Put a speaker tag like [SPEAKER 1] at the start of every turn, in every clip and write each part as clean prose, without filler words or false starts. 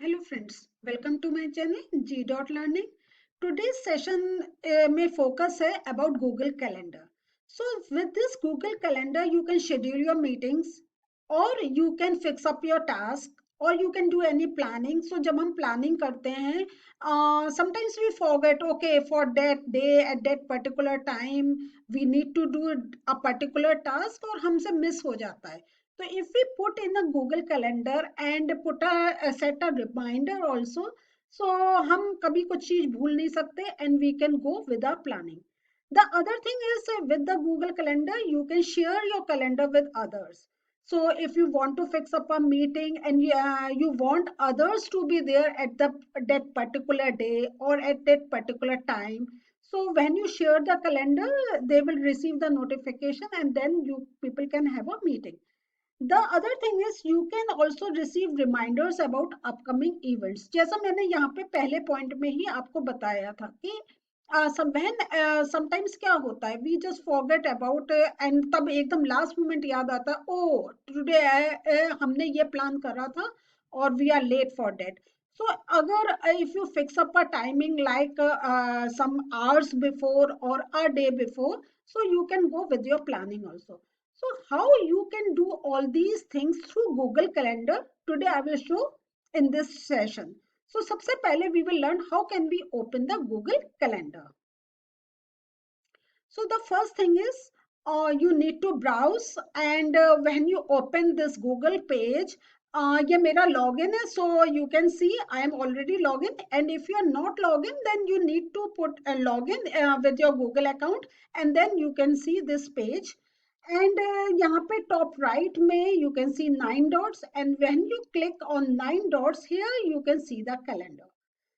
[SPEAKER 1] Hello friends, welcome to my channel G Learning. Today's session may focus है about Google Calendar. So with this Google Calendar, you can schedule your meetings or you can fix up your task or you can do any planning. So जब हम planning करते हैं, sometimes we forget, okay, for that day at that particular time, we need to do a particular task और हमसे miss हो जाता है. So if we put in a Google Calendar and put set a reminder also, so हम कभी कुछ चीज भूल नहीं सकते and we can go with our planning. The other thing is with the Google Calendar, you can share your calendar with others. So if you want to fix up a meeting and you want others to be there at that particular day or at that particular time, so when you share the calendar, they will receive the notification and then you people can have a meeting. The other thing is you can also receive reminders about upcoming events. जैसा मैंने यहाँ पे पहले point में ही आपको बताया था कि sometimes क्या होता है, we just forget about and तब एकदम लास्ट मोमेंट याद आता है, ओ टुडे हमने ये प्लान करा था और we are late for that. So अगर if you fix up a timing like some hours before or a day before, so you can go with your planning also. So how you can do all these things through Google Calendar, today I will show in this session. So सबसे पहले we will learn how can we open the Google Calendar. So the first thing is you need to browse and when you open this Google page, ये मेरा login है, so you can see I am already login, and if you are not login then you need to put a login with your Google account and then you can see this page. And यहाँ पे top right में you can see 9 dots, and when you click on 9 dots here you can see the calendar.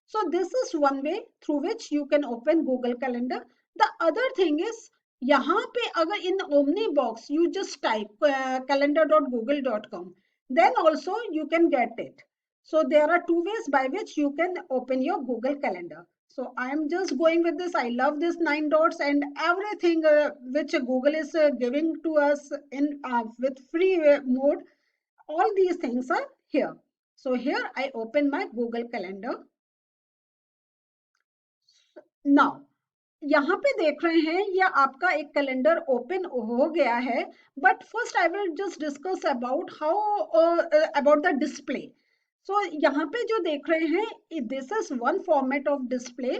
[SPEAKER 1] So this is one way through which you can open Google Calendar. The other thing is यहाँ पे अगर in Omni box you just type calendar.google.com, then also you can get it. So there are two ways by which you can open your Google Calendar. So I am just going with this. I love this 9 dots and everything which Google is giving to us in with free mode. All these things are here. So here I open my Google Calendar. Now यहाँ पे देख रहे हैं ये आपका एक calendar open हो गया है, but first I will just discuss about how about the display. So यहाँ पे जो देख रहे हैं this is one format of display,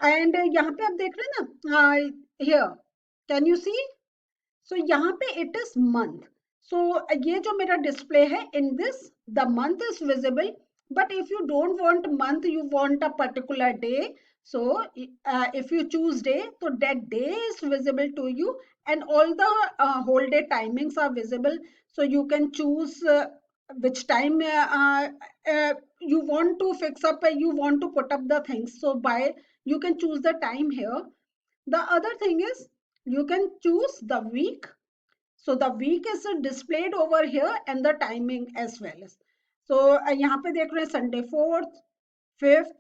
[SPEAKER 1] and यहाँ पे आप देख रहे हैं ना, here can you see. So यहाँ पे इट इज मंथ. सो ये जो मेरा डिस्प्ले है in this the month is visible, but if you don't want month, you want a particular day, so if you choose day, so that day is visible to you, and all the whole day timings are visible. So you can choose which time you want to fix up, you want to put up the things, so by you can choose the time here. The other thing is you can choose the week. So the week is displayed over here and the timing as well. So यहाँ पे देख रहे हैं Sunday 4th, 5th,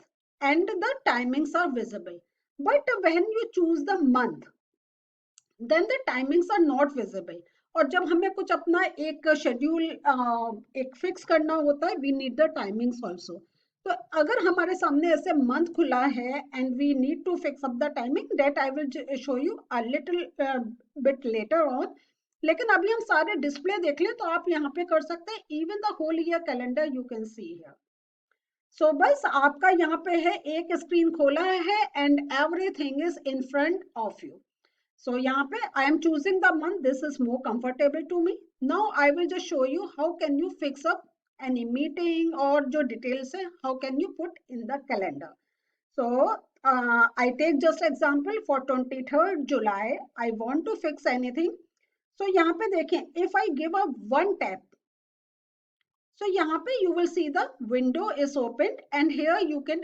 [SPEAKER 1] and the timings are visible. But when you choose the month, then the timings are not visible. और जब हमें कुछ अपना एक शेड्यूल एक फिक्स करना होता है, we need the timings also. तो अगर हमारे सामने ऐसे मंथ खुला है and we need to fix up the timing, that I will show you a little bit later on. लेकिन अभी हम सारे डिस्प्ले देख लें तो आप यहाँ पे कर सकते हैं. Even the whole year calendar you can see here. So बस आपका यहाँ पे है एक स्क्रीन खोला है and everything is in front of you. So यहाँ पे I am choosing the month, this is more comfortable to me. Now I will just show you how can you fix up any meeting और जो details है how can you put in the calendar. So I take just example for 23rd July. I want to fix anything. So यहाँ पे देखें, if I give a one tap, so यहाँ पे you will see the window is opened and here you can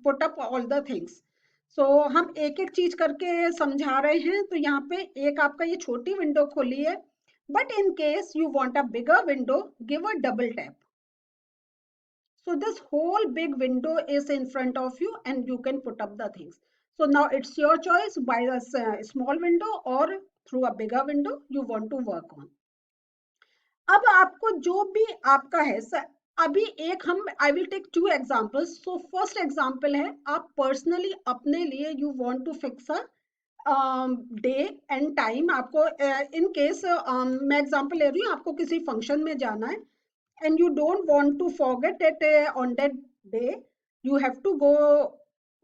[SPEAKER 1] put up all the things. So हम एक एक चीज करके समझा रहे हैं. तो यहाँ पे एक आपका ये छोटी विंडो खोली है, but in case you want a bigger window, give a double tap. So this whole big window is in front of you and you can put up the things. So now it's your choice by a small window or through a bigger window you want to work on. अब आपको जो भी आपका है, अभी एक हम I will take 2 examples. So first example है, आप पर्सनली अपने लिए you want to fix a day and time. आपको इन केस मैं एग्जांपल ले रही हूँ, आपको किसी फंक्शन में जाना है and you don't want to forget it on that day, you have to go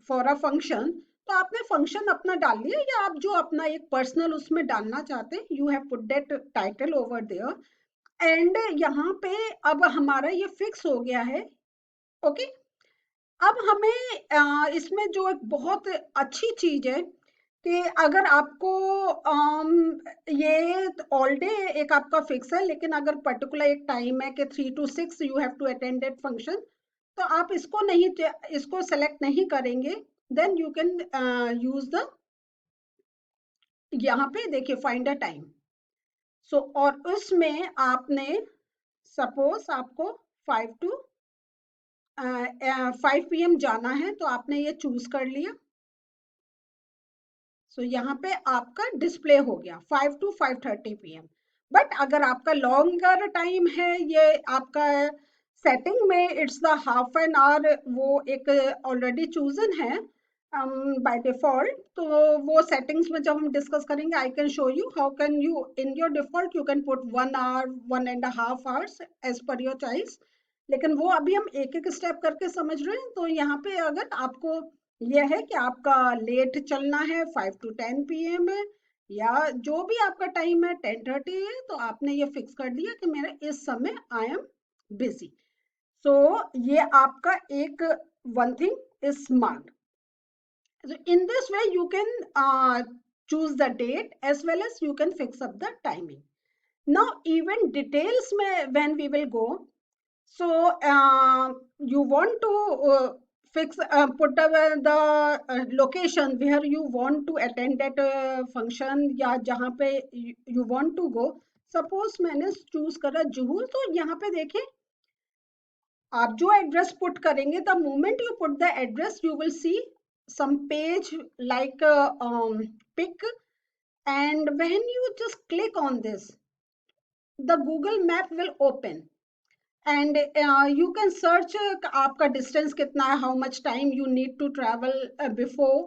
[SPEAKER 1] for a function. तो आपने फंक्शन अपना डाल लिया, या आप जो अपना एक पर्सनल उसमें डालना चाहते हैं, you have put that title over there. And यहाँ पे अब हमारा ये फिक्स हो गया है. ओके. अब हमें इसमें जो एक बहुत अच्छी चीज है कि अगर आपको ये ऑल डे एक आपका फिक्स है, लेकिन अगर पर्टिकुलर एक टाइम है कि 3 to 6 you have to attend that function, तो आप इसको सेलेक्ट नहीं करेंगे. Then you can use the, यहाँ पे देखिए, फाइंड अ टाइम. सो और उसमें आपने सपोज आपको 5 PM जाना है, तो आपने ये चूज कर लिया. सो यहाँ पे आपका डिस्प्ले हो गया 5 to 5:30 PM. बट अगर आपका लॉन्गर टाइम है, ये आपका सेटिंग में it's the half an hour, वो एक ऑलरेडी चूजन है बाय डिफॉल्ट. तो वो सेटिंग्स में जब हम डिस्कस करेंगे, I can show you how can you in your default you can put 1 hour 1.5 hours as per your choice. लेकिन वो अभी हम एक एक स्टेप करके समझ रहे हैं. तो यहाँ पे अगर आपको यह है कि आपका लेट चलना है 5 to 10 PM है, या जो भी आपका टाइम है 10:30 है, तो आपने ये फिक्स कर दिया कि मेरे इस समय आई एम बिजी. सो ये आपका एक one thing is smart. So in this way you can choose the date as well as you can fix up the timing. Now even details में when we will go, so you want to fix put the location where you want to attend that function, या जहाँ पे you want to go. Suppose मैंने choose करा जुहू, तो यहाँ पे देखिए आप जो एड्रेस पुट करेंगे, the moment you put the address you will see some page like pic, and when you just click on this, the Google map will open, and you can search आपका distance कितना है, how much time you need to travel before.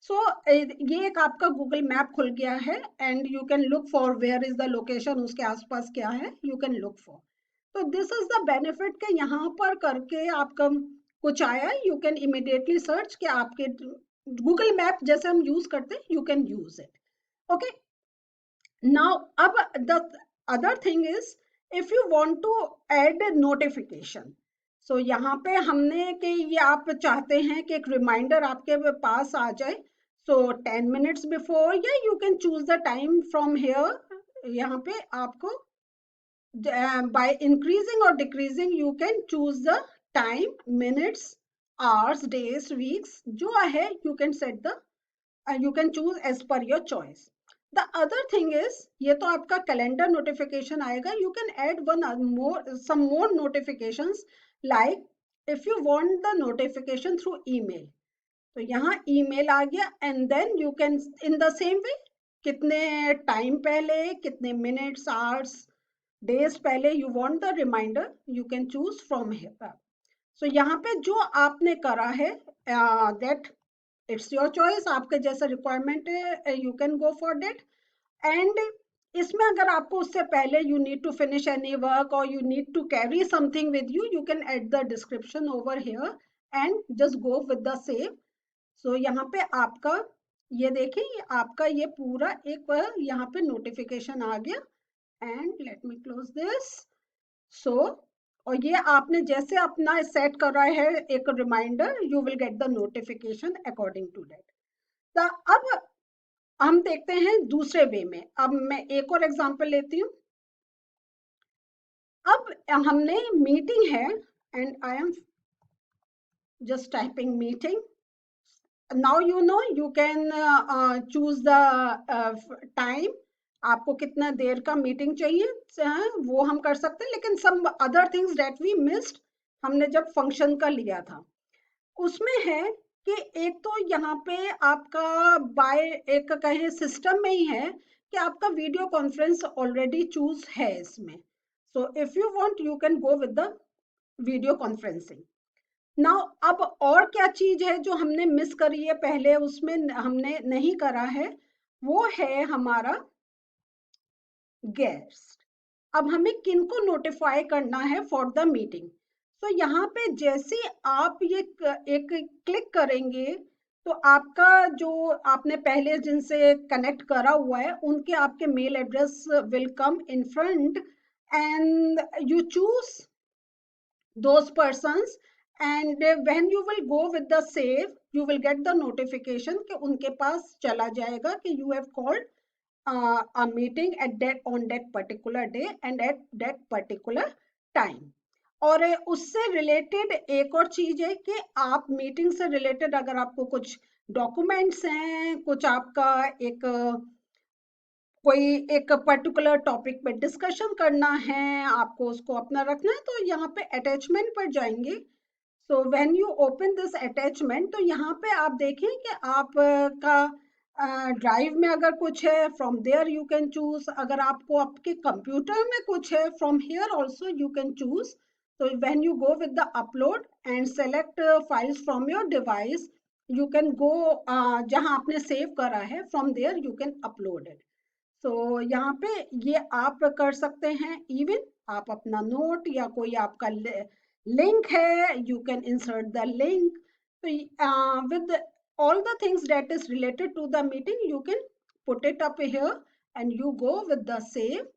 [SPEAKER 1] So ये एक आपका Google map खुल गया है, and you can look for where is the location, उसके आसपास क्या है, you can look for. तो दिस इज द बेनिफिट के यहाँ पर करके आपका कुछ आया, यू कैन इमिडिएटली सर्च कि आपके गूगल मैप जैसे हम यूज करते हैं, you can use it. Okay. Now अब the other thing is, if you want to add notification. So यहाँ पे हमने कि ये आप चाहते हैं कि एक रिमाइंडर आपके पास आ जाए, सो 10 minutes बिफोर, या you can choose the time from here. यहाँ पे आपको by increasing or decreasing you can choose the time, minutes, hours, days, weeks. जो है you can set the you can choose as per your choice. The other thing is, ये तो आपका calendar notification आएगा. You can add some more notifications, like if you want the notification through email, तो यहाँ email आ गया, and then you can in the same way कितने time पहले, कितने मिनट्स, आवर्स, डेज पहले you want the reminder, you can choose from here. So यहाँ पे जो आपने करा है, दैट इट्स योर चॉइस, आपके जैसा रिक्वायरमेंट है you can go for that. And इसमें अगर आपको उससे पहले you need to finish any work और you need to carry something with you, you can add the description over here and just go with the same. So यहाँ पे आपका ये देखिए, आपका ये पूरा एक यहाँ पे नोटिफिकेशन आ गया. And let me close this. So और ये आपने जैसे अपना सेट कर रहा है एक reminder, you will get the notification according to that. अब हम देखते हैं दूसरे वे में. अब मैं एक और एग्जांपल लेती हूँ. अब हमने मीटिंग है, and I am just typing meeting. Now you know you can choose the time. आपको कितना देर का मीटिंग चाहिए वो हम कर सकते हैं. लेकिन some other things that we missed, हमने जब फंक्शन का लिया था उसमें है कि एक तो यहाँ पे आपका बाय एक कहे सिस्टम में ही है कि आपका वीडियो कॉन्फ्रेंस ऑलरेडी चूज है इसमें. So if you want you can go with the video conferencing. Now अब और क्या चीज है जो हमने मिस करी है, पहले उसमें हमने नहीं करा है, वो है हमारा गेस्ट। अब हमें किनको नोटिफाई करना है फॉर द मीटिंग। तो यहाँ पे जैसे आप ये एक क्लिक करेंगे तो आपका जो आपने पहले जिनसे कनेक्ट करा हुआ है उनके आपके mail address will come in front, and you choose those persons, and when you will go with the save you will get the notification कि उनके पास चला जाएगा कि you have called a meeting at that on that particular day and at that particular time। और उससे related एक और चीज है कि आप मीटिंग से रिलेटेड अगर आपको कुछ डॉक्यूमेंट्स हैं, कुछ आपका एक कोई एक पर्टिकुलर टॉपिक पे डिस्कशन करना है, आपको उसको अपना रखना है, तो यहाँ पे अटैचमेंट पर जाएंगे। So when you open this attachment तो यहाँ पे आप देखें कि आपका ड्राइव में अगर कुछ है from there you can choose, अगर आपको आपके कंप्यूटर में कुछ है from here also you can choose. तो when you go with the upload and select files from your device you can go, जहाँ आपने सेव करा है from there you can upload it. So यहाँ पे ये आप कर सकते हैं। इवन आप अपना नोट या कोई आपका लिंक है you can insert the link. तो with all the things that is related to the meeting you can put it up here and you go with the save।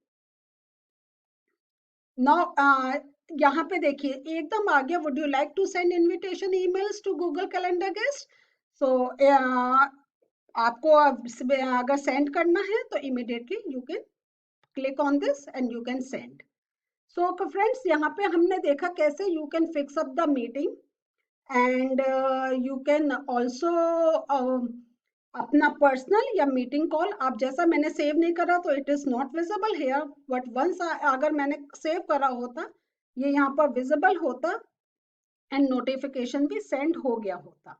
[SPEAKER 1] now यहाँ पे देखिए एकदम आगे, would you like to send invitation emails to Google Calendar guest? so आपको अगर send करना है तो immediately you can click on this and you can send। so friends यहाँ पे हमने देखा कैसे you can fix up the meeting and you can also अपना पर्सनल या मीटिंग कॉल आप, जैसा मैंने सेव नहीं करा तो it is not visible here, but once अगर मैंने सेव करा होता ये यहाँ पर विजिबल होता एंड नोटिफिकेशन भी सेंड हो गया होता।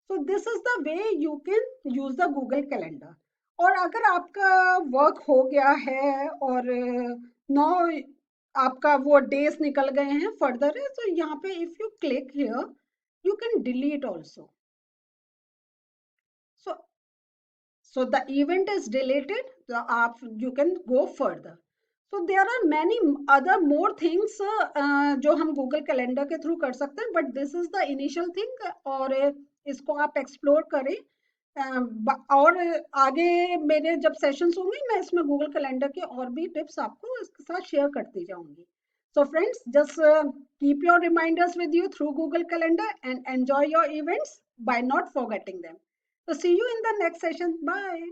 [SPEAKER 1] So this is the way you can use the Google calendar. और अगर आपका वर्क हो गया है और नो आपका वो डेज निकल गए हैं फर्दर है, तो यहाँ पे if you click here you can delete also। so so the event is deleted, so you can go further। so there are many other more things जो हम गूगल कैलेंडर के थ्रू कर सकते हैं, but this is the initial thing, और इसको आप explore करें। और आगे मेरे जब सेशंस होंगे मैं इसमें गूगल कैलेंडर के और भी टिप्स आपको इसके साथ शेयर करती जाऊंगी। So friends, just keep your reminders with you through Google Calendar and enjoy your events by not forgetting them। So see you in the next session. Bye.